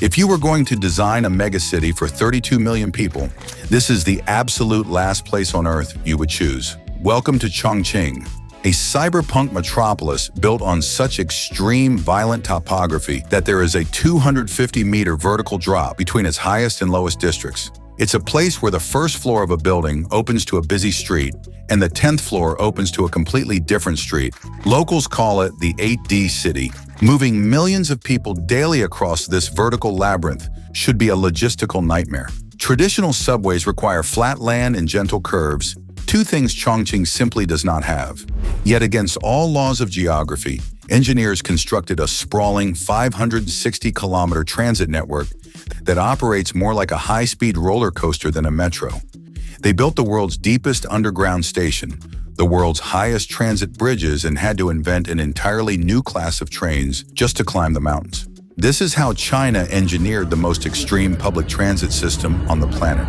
If you were going to design a megacity for 32 million people, this is the absolute last place on Earth you would choose. Welcome to Chongqing, a cyberpunk metropolis built on such extreme, violent topography that there is a 250-meter vertical drop between its highest and lowest districts. It's a place where the first floor of a building opens to a busy street, and the 10th floor opens to a completely different street. Locals call it the 8D city. Moving millions of people daily across this vertical labyrinth should be a logistical nightmare. Traditional subways require flat land and gentle curves, two things Chongqing simply does not have. Yet against all laws of geography, engineers constructed a sprawling 560-kilometer transit network that operates more like a high-speed roller coaster than a metro. They built the world's deepest underground station, the world's highest transit bridges, and had to invent an entirely new class of trains just to climb the mountains. This is how China engineered the most extreme public transit system on the planet.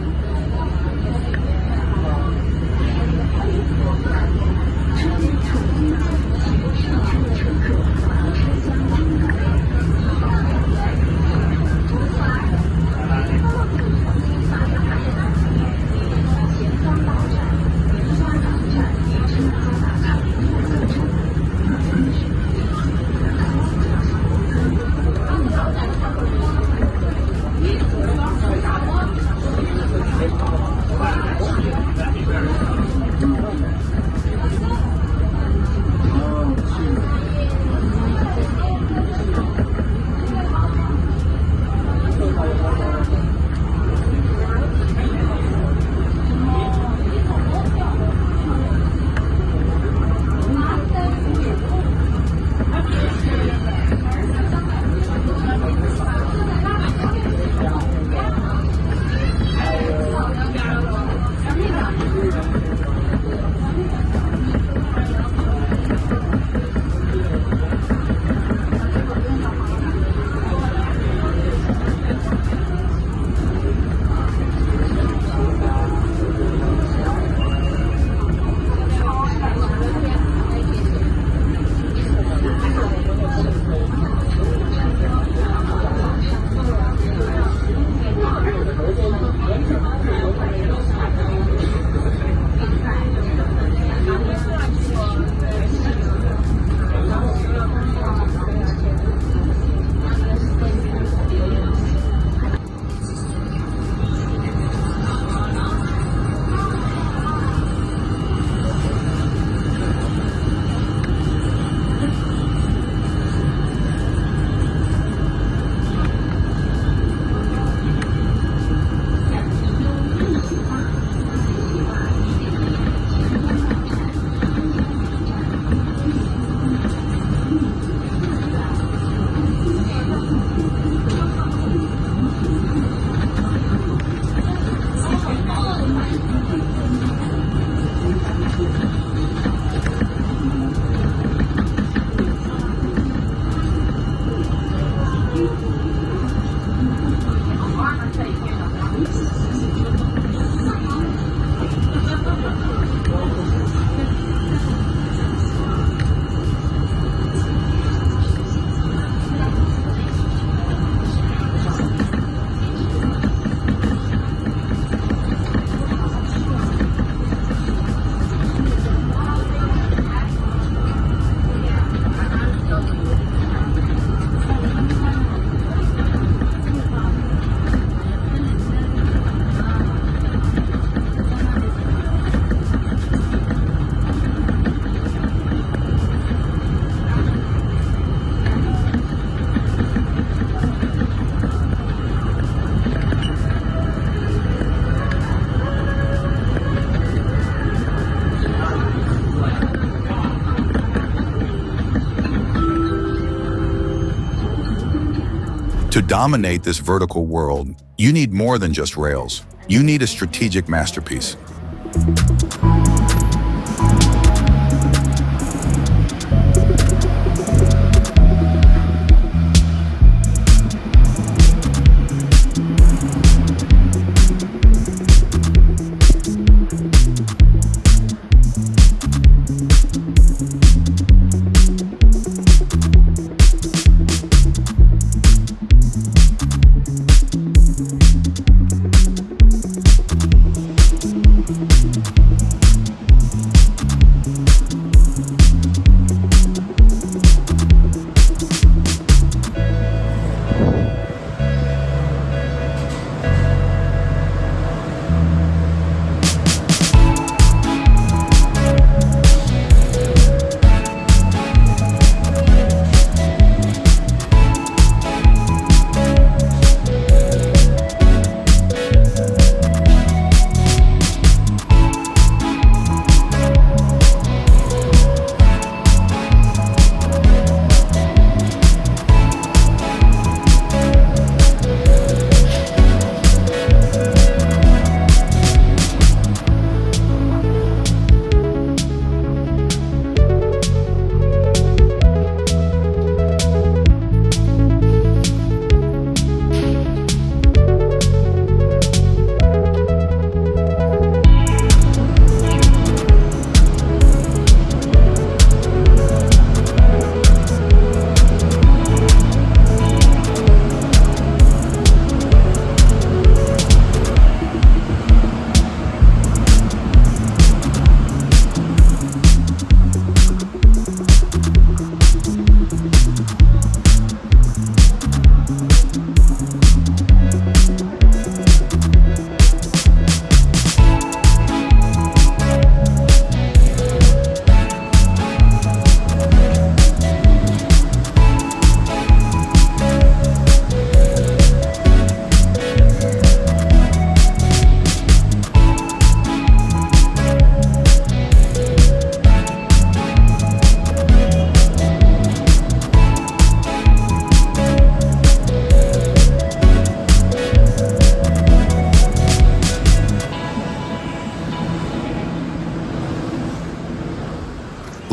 To dominate this vertical world, you need more than just rails. You need a strategic masterpiece.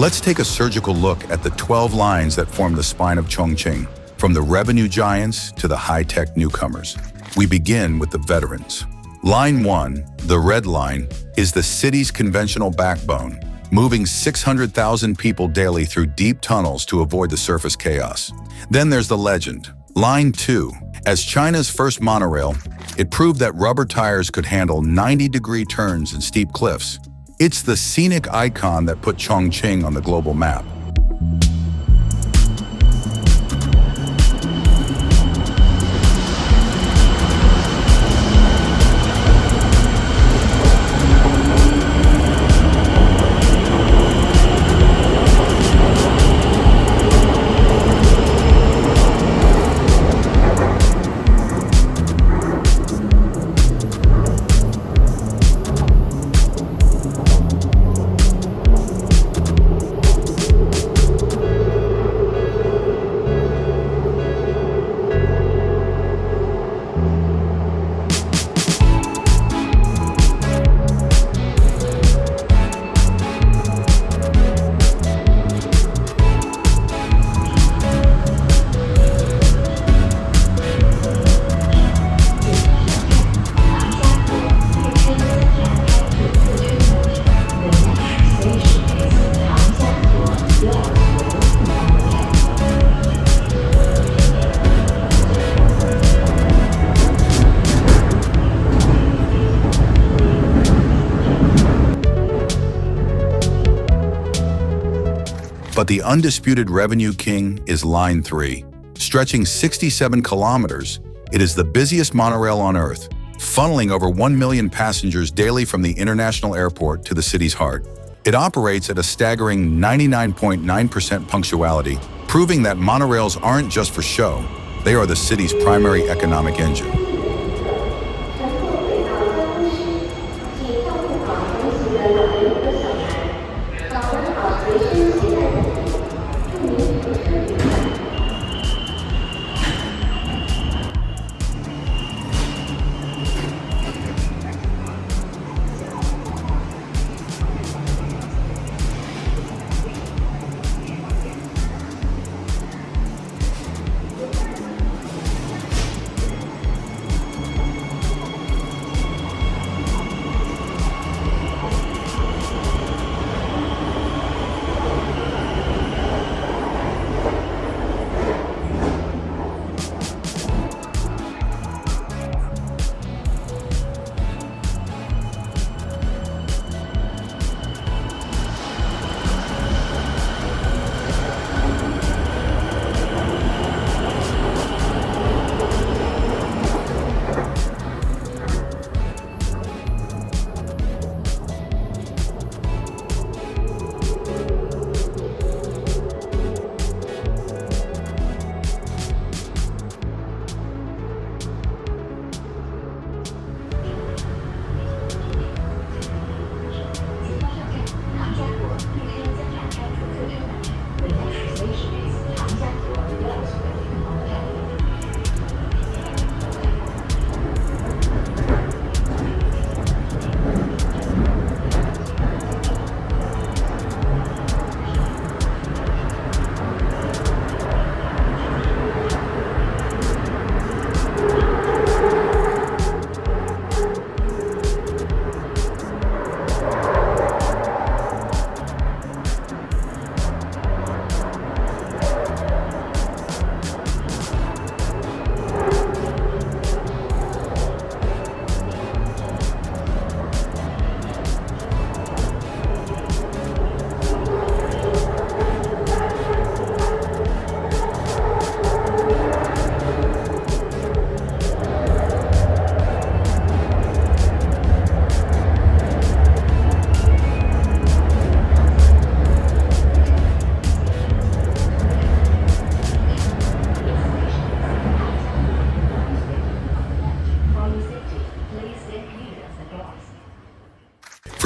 Let's take a surgical look at the 12 lines that form the spine of Chongqing, from the revenue giants to the high-tech newcomers. We begin with the veterans. Line 1, the red line, is the city's conventional backbone, moving 600,000 people daily through deep tunnels to avoid the surface chaos. Then there's the legend. Line 2, as China's first monorail, it proved that rubber tires could handle 90-degree turns and steep cliffs. It's the scenic icon that put Chongqing on the global map. But the undisputed revenue king is Line 3. Stretching 67 kilometers, it is the busiest monorail on Earth, funneling over 1 million passengers daily from the international airport to the city's heart. It operates at a staggering 99.9% punctuality, proving that monorails aren't just for show, they are the city's primary economic engine.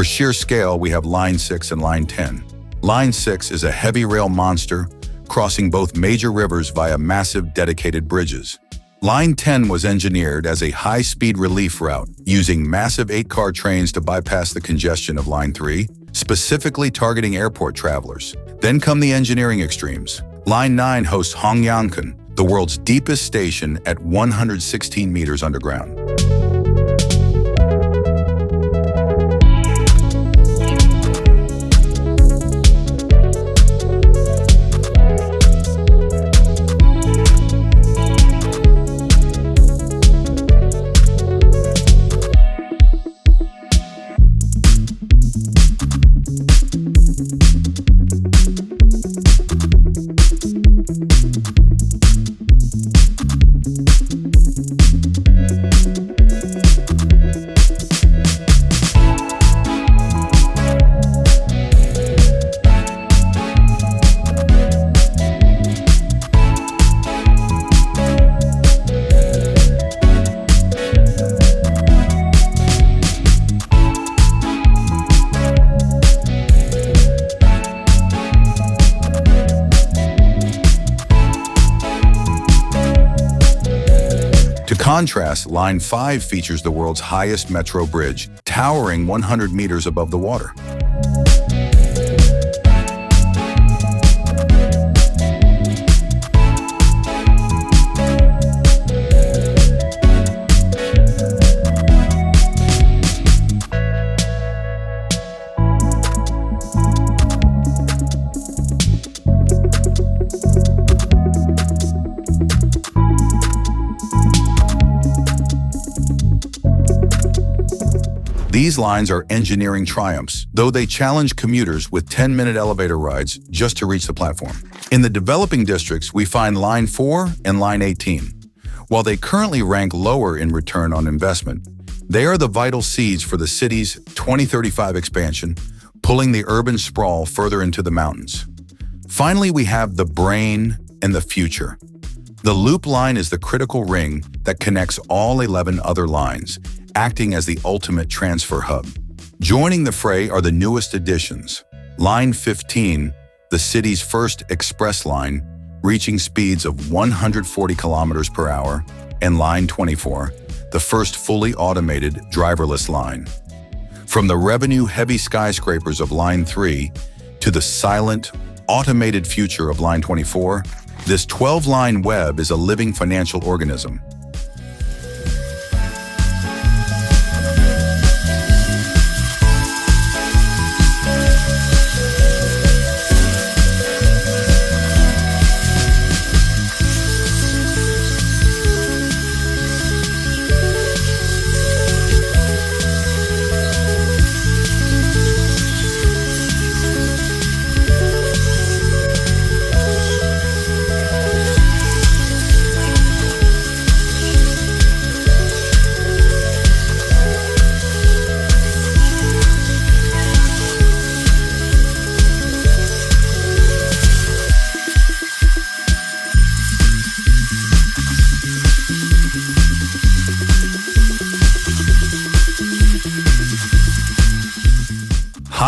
For sheer scale, we have Line 6 and Line 10. Line 6 is a heavy rail monster, crossing both major rivers via massive dedicated bridges. Line 10 was engineered as a high-speed relief route, using massive 8-car trains to bypass the congestion of Line 3, specifically targeting airport travelers. Then come the engineering extremes. Line 9 hosts Chongqing, the world's deepest station at 116 meters underground. Contrast, Line 5 features the world's highest metro bridge, towering 100 meters above the water. These lines are engineering triumphs, though they challenge commuters with 10-minute elevator rides just to reach the platform. In the developing districts, we find Line 4 and Line 18. While they currently rank lower in return on investment, they are the vital seeds for the city's 2035 expansion, pulling the urban sprawl further into the mountains. Finally, we have the brain and the future. The loop line is the critical ring that connects all 11 other lines, acting as the ultimate transfer hub. Joining the fray are the newest additions. Line 15, the city's first express line, reaching speeds of 140 kilometers per hour, and Line 24, the first fully automated driverless line. From the revenue-heavy skyscrapers of Line 3 to the silent, automated future of Line 24, this 12-line web is a living financial organism.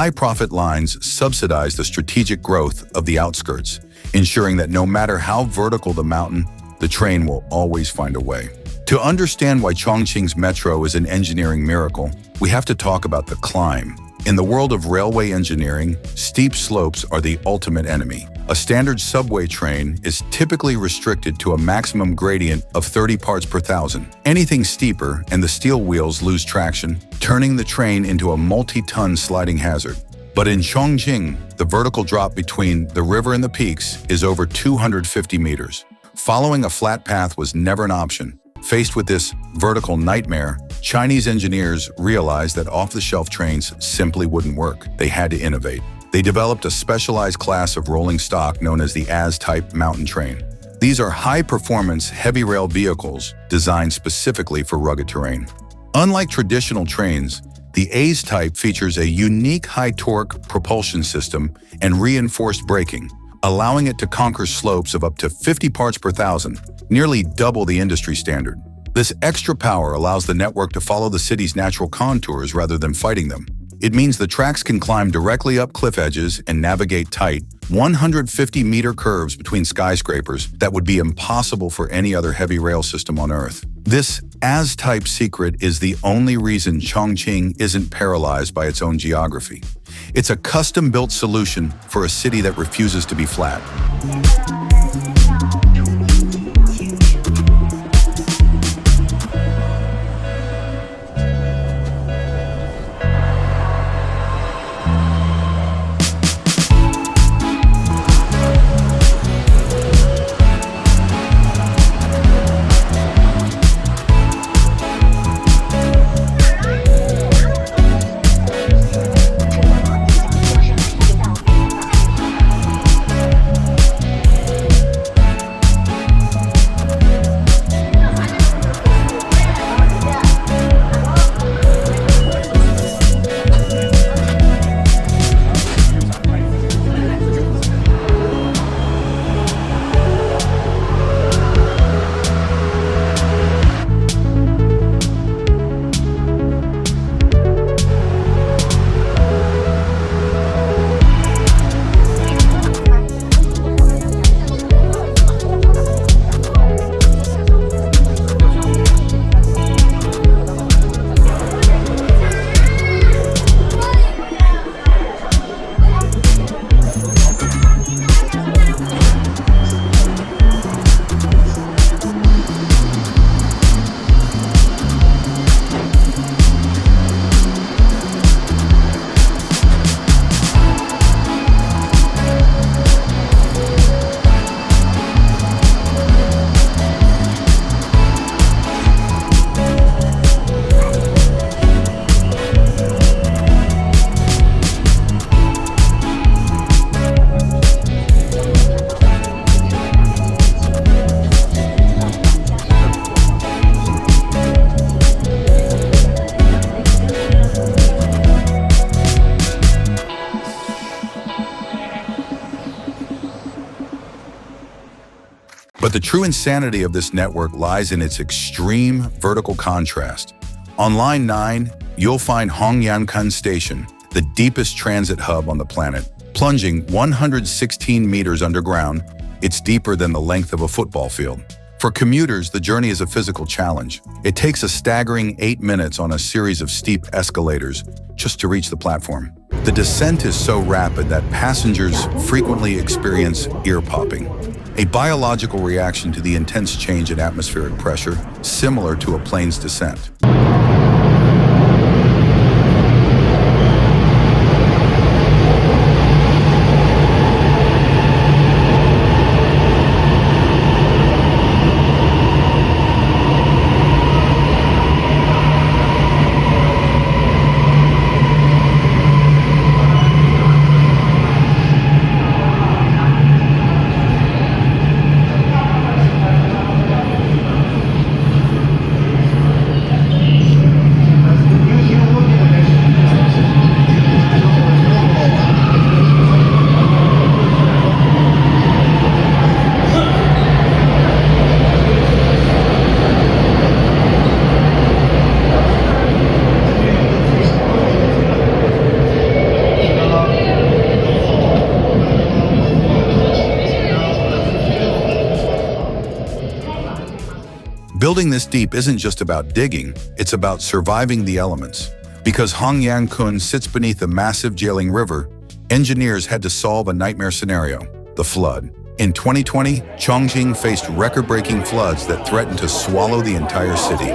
High-profit lines subsidize the strategic growth of the outskirts, ensuring that no matter how vertical the mountain, the train will always find a way. To understand why Chongqing's metro is an engineering miracle, we have to talk about the climb. In the world of railway engineering, steep slopes are the ultimate enemy. A standard subway train is typically restricted to a maximum gradient of 30 parts per thousand. Anything steeper and the steel wheels lose traction, turning the train into a multi-ton sliding hazard. But in Chongqing, the vertical drop between the river and the peaks is over 250 meters. Following a flat path was never an option. Faced with this vertical nightmare, Chinese engineers realized that off-the-shelf trains simply wouldn't work. They had to innovate. They developed a specialized class of rolling stock known as the AS-type mountain train. These are high-performance, heavy rail vehicles designed specifically for rugged terrain. Unlike traditional trains, the AS-type features a unique high-torque propulsion system and reinforced braking, allowing it to conquer slopes of up to 50 parts per thousand, nearly double the industry standard. This extra power allows the network to follow the city's natural contours rather than fighting them. It means the tracks can climb directly up cliff edges and navigate tight, 150-meter curves between skyscrapers that would be impossible for any other heavy rail system on Earth. This as-type secret is the only reason Chongqing isn't paralyzed by its own geography. It's a custom-built solution for a city that refuses to be flat. But the true insanity of this network lies in its extreme vertical contrast. On Line 9, you'll find Hongyangkan Station, the deepest transit hub on the planet. Plunging 116 meters underground, it's deeper than the length of a football field. For commuters, the journey is a physical challenge. It takes a staggering 8 minutes on a series of steep escalators just to reach the platform. The descent is so rapid that passengers frequently experience ear popping, a biological reaction to the intense change in atmospheric pressure, similar to a plane's descent. Building this deep isn't just about digging, it's about surviving the elements. Because Hongyangkun sits beneath a massive Jialing River, engineers had to solve a nightmare scenario: the flood. In 2020, Chongqing faced record-breaking floods that threatened to swallow the entire city.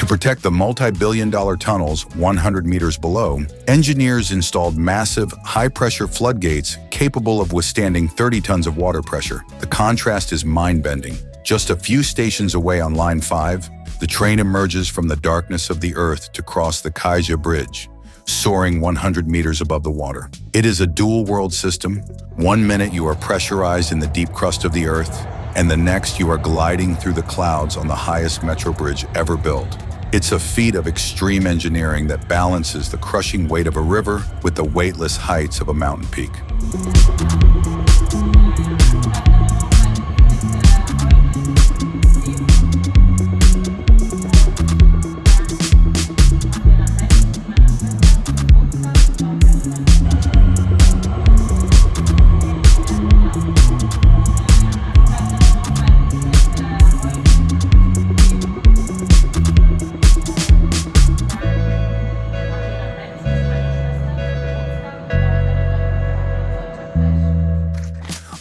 To protect the multi-billion-dollar tunnels 100 meters below, engineers installed massive, high-pressure floodgates capable of withstanding 30 tons of water pressure. The contrast is mind-bending. Just a few stations away on Line 5, the train emerges from the darkness of the earth to cross the Kaija Bridge, soaring 100 meters above the water. It is a dual-world system. 1 minute you are pressurized in the deep crust of the earth, and the next you are gliding through the clouds on the highest metro bridge ever built. It's a feat of extreme engineering that balances the crushing weight of a river with the weightless heights of a mountain peak.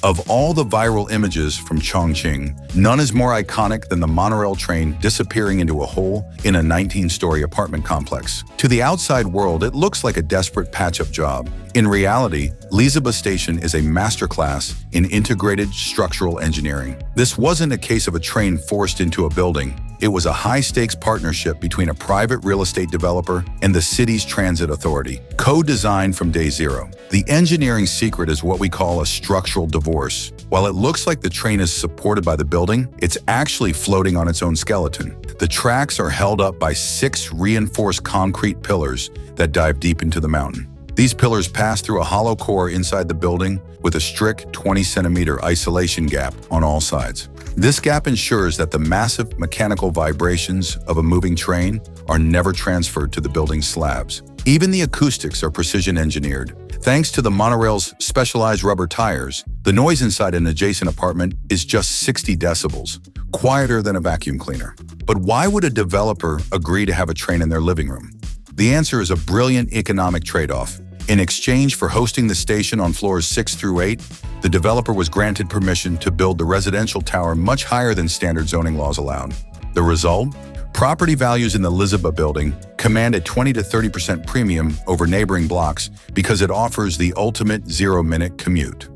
Of all the viral images from Chongqing, none is more iconic than the monorail train disappearing into a hole in a 19-story apartment complex. To the outside world, it looks like a desperate patch-up job. In reality, Liziba Station is a masterclass in integrated structural engineering. This wasn't a case of a train forced into a building. It was a high-stakes partnership between a private real estate developer and the city's transit authority, co-designed from day zero. The engineering secret is what we call a structural divorce. While it looks like the train is supported by the building, it's actually floating on its own skeleton. The tracks are held up by 6 reinforced concrete pillars that dive deep into the mountain. These pillars pass through a hollow core inside the building with a strict 20-centimeter isolation gap on all sides. This gap ensures that the massive mechanical vibrations of a moving train are never transferred to the building's slabs. Even the acoustics are precision engineered. Thanks to the monorail's specialized rubber tires, the noise inside an adjacent apartment is just 60 decibels, quieter than a vacuum cleaner. But why would a developer agree to have a train in their living room? The answer is a brilliant economic trade-off. In exchange for hosting the station on floors 6 through 8, the developer was granted permission to build the residential tower much higher than standard zoning laws allowed. The result? Property values in the Liziba building command a 20 to 30% premium over neighboring blocks because it offers the ultimate zero-minute commute.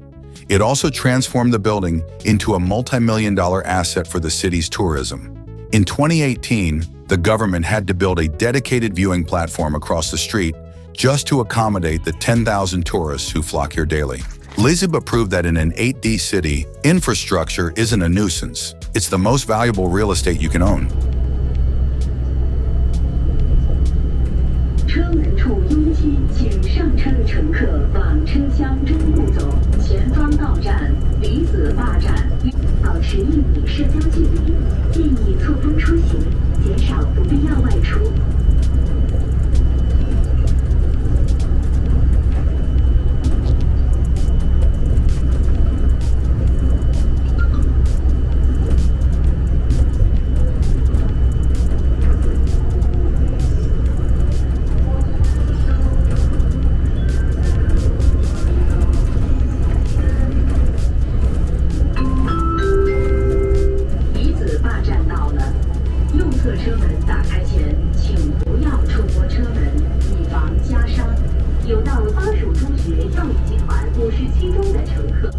It also transformed the building into a multi-million-dollar asset for the city's tourism. In 2018, the government had to build a dedicated viewing platform across the street just to accommodate the 10,000 tourists who flock here daily. Liziba proved that in an 8D city, infrastructure isn't a nuisance. It's the most valuable real estate you can own. 车门处拥挤，请上车的乘客往车厢中部走。前方到站离子坝站，保持1米社交距离，建议错峰出行，减少不必要外出。 车门打开前，请不要触摸车门，以防夹伤。有到巴蜀中学教育集团57中的乘客。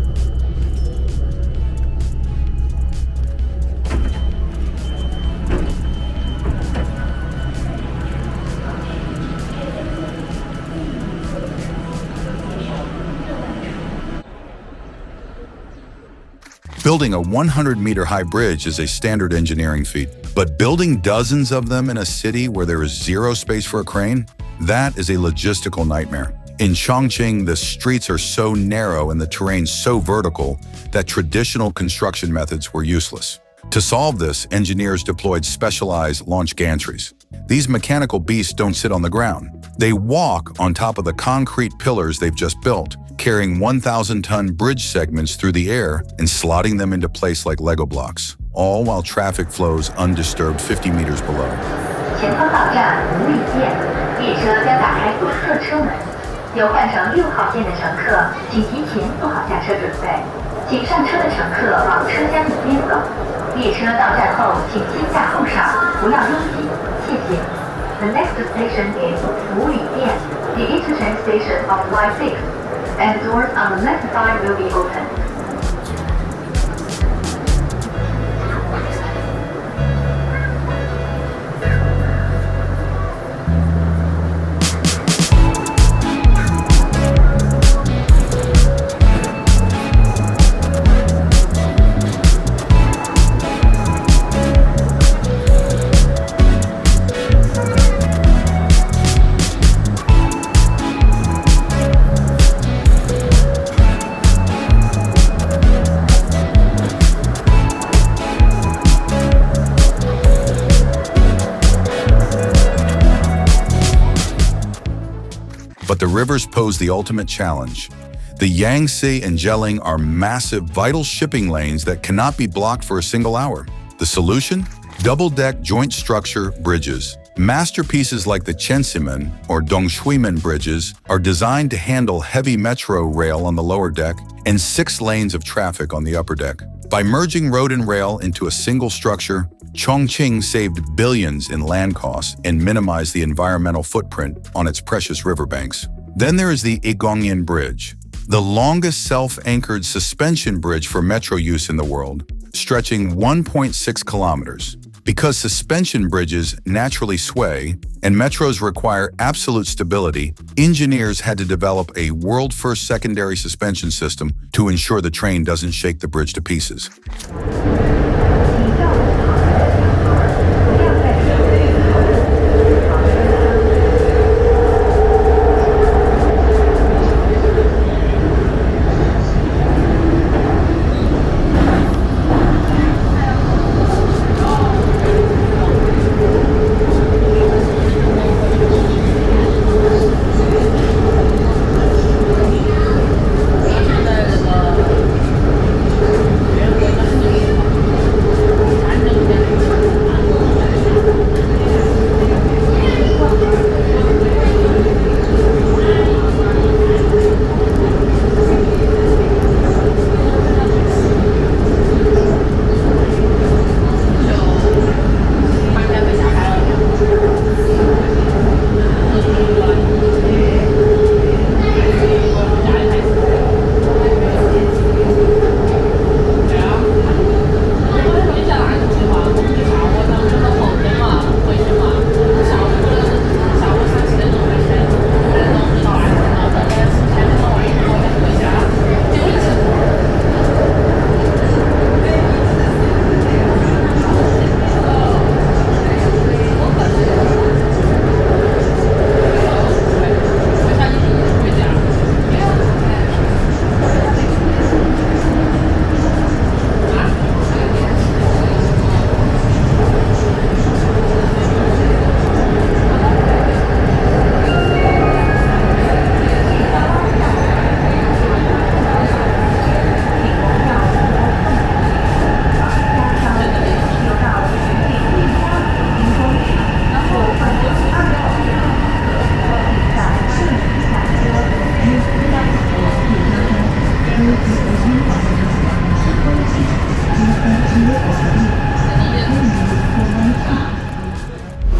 Building a 100-meter-high bridge is a standard engineering feat, but building dozens of them in a city where there is zero space for a crane, that is a logistical nightmare. In Chongqing, the streets are so narrow and the terrain so vertical that traditional construction methods were useless. To solve this, engineers deployed specialized launch gantries. These mechanical beasts don't sit on the ground. They walk on top of the concrete pillars they've just built, carrying 1,000-ton bridge segments through the air and slotting them into place like Lego blocks, all while traffic flows undisturbed 50 meters below. 前方到站无立线，列车将打开左侧车门。有换乘6号线的乘客，请提前做好下车准备。请上车的乘客往车厢里边走。列车到站后，请先下后上，不要拥挤，谢谢。The next station is Wulidian, the interchange station of Line 6, and doors on the left side will be open. But the rivers pose the ultimate challenge. The Yangtze and Zhejiang are massive, vital shipping lanes that cannot be blocked for a single hour. The solution? Double-deck joint structure bridges. Masterpieces like the Chenximen or Dongshuimen bridges are designed to handle heavy metro rail on the lower deck and 6 lanes of traffic on the upper deck. By merging road and rail into a single structure, Chongqing saved billions in land costs and minimized the environmental footprint on its precious riverbanks. Then there is the Igongyan Bridge, the longest self-anchored suspension bridge for metro use in the world, stretching 1.6 kilometers. Because suspension bridges naturally sway and metros require absolute stability, engineers had to develop a world-first secondary suspension system to ensure the train doesn't shake the bridge to pieces.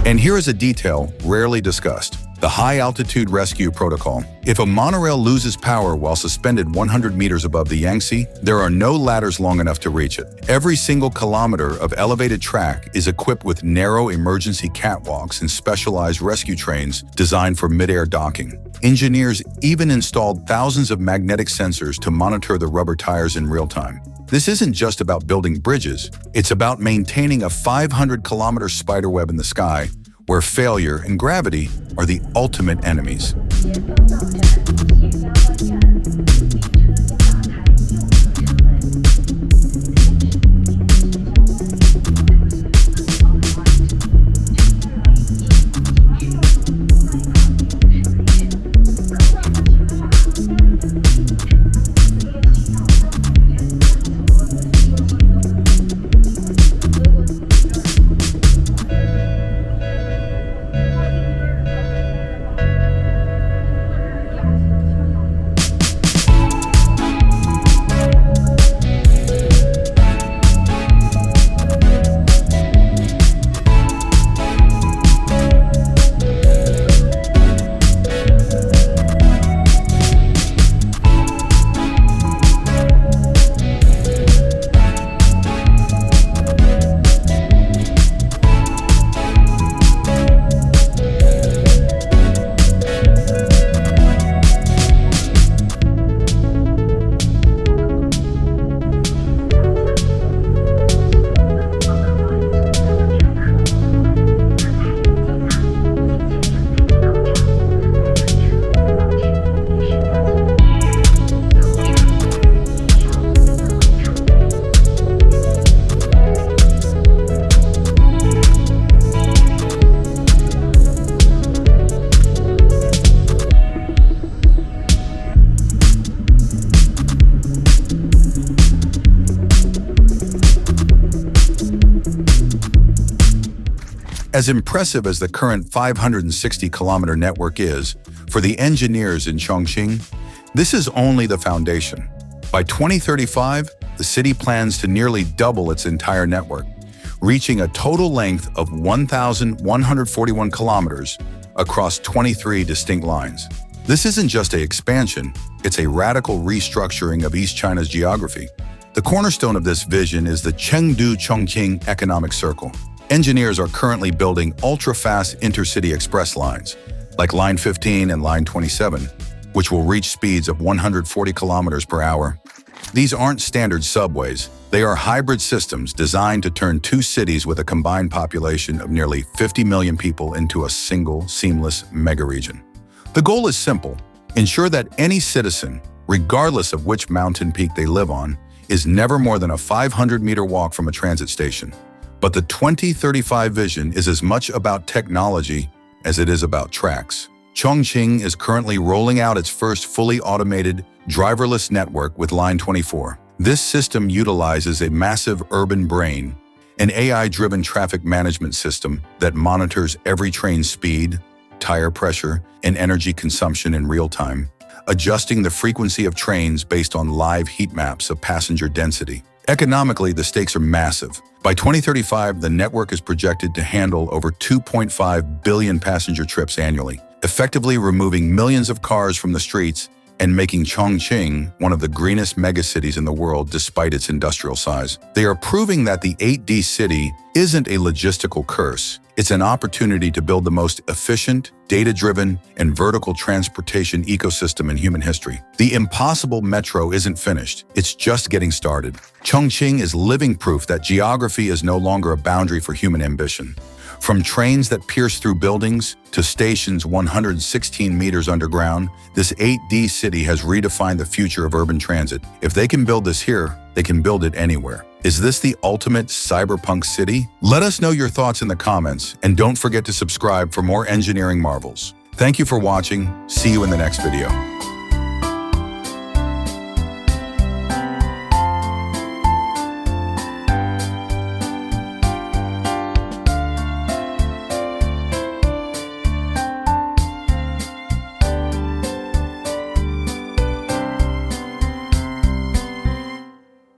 And here is a detail rarely discussed: the high-altitude rescue protocol. If a monorail loses power while suspended 100 meters above the Yangtze, there are no ladders long enough to reach it. Every single kilometer of elevated track is equipped with narrow emergency catwalks and specialized rescue trains designed for mid-air docking. Engineers even installed thousands of magnetic sensors to monitor the rubber tires in real time. This isn't just about building bridges, it's about maintaining a 500-kilometer spiderweb in the sky, where failure and gravity are the ultimate enemies. As impressive as the current 560-kilometer network is, for the engineers in Chongqing, this is only the foundation. By 2035, the city plans to nearly double its entire network, reaching a total length of 1,141 kilometers across 23 distinct lines. This isn't just an expansion, it's a radical restructuring of East China's geography. The cornerstone of this vision is the Chengdu-Chongqing Economic Circle. Engineers are currently building ultra-fast intercity express lines, like Line 15 and Line 27, which will reach speeds of 140 kilometers per hour. These aren't standard subways. They are hybrid systems designed to turn two cities with a combined population of nearly 50 million people into a single, seamless megaregion. The goal is simple: ensure that any citizen, regardless of which mountain peak they live on, is never more than a 500-meter walk from a transit station. But the 2035 vision is as much about technology as it is about tracks. Chongqing is currently rolling out its first fully automated, driverless network with Line 24. This system utilizes a massive urban brain, an AI-driven traffic management system that monitors every train's speed, tire pressure, and energy consumption in real time, adjusting the frequency of trains based on live heat maps of passenger density. Economically, the stakes are massive. By 2035, the network is projected to handle over 2.5 billion passenger trips annually, effectively removing millions of cars from the streets and making Chongqing one of the greenest megacities in the world despite its industrial size. They are proving that the 8D city isn't a logistical curse. It's an opportunity to build the most efficient, data-driven, and vertical transportation ecosystem in human history. The impossible metro isn't finished. It's just getting started. Chongqing is living proof that geography is no longer a boundary for human ambition. From trains that pierce through buildings to stations 116 meters underground, this 8D city has redefined the future of urban transit. If they can build this here, they can build it anywhere. Is this the ultimate cyberpunk city? Let us know your thoughts in the comments, and don't forget to subscribe for more engineering marvels. Thank you for watching. See you in the next video.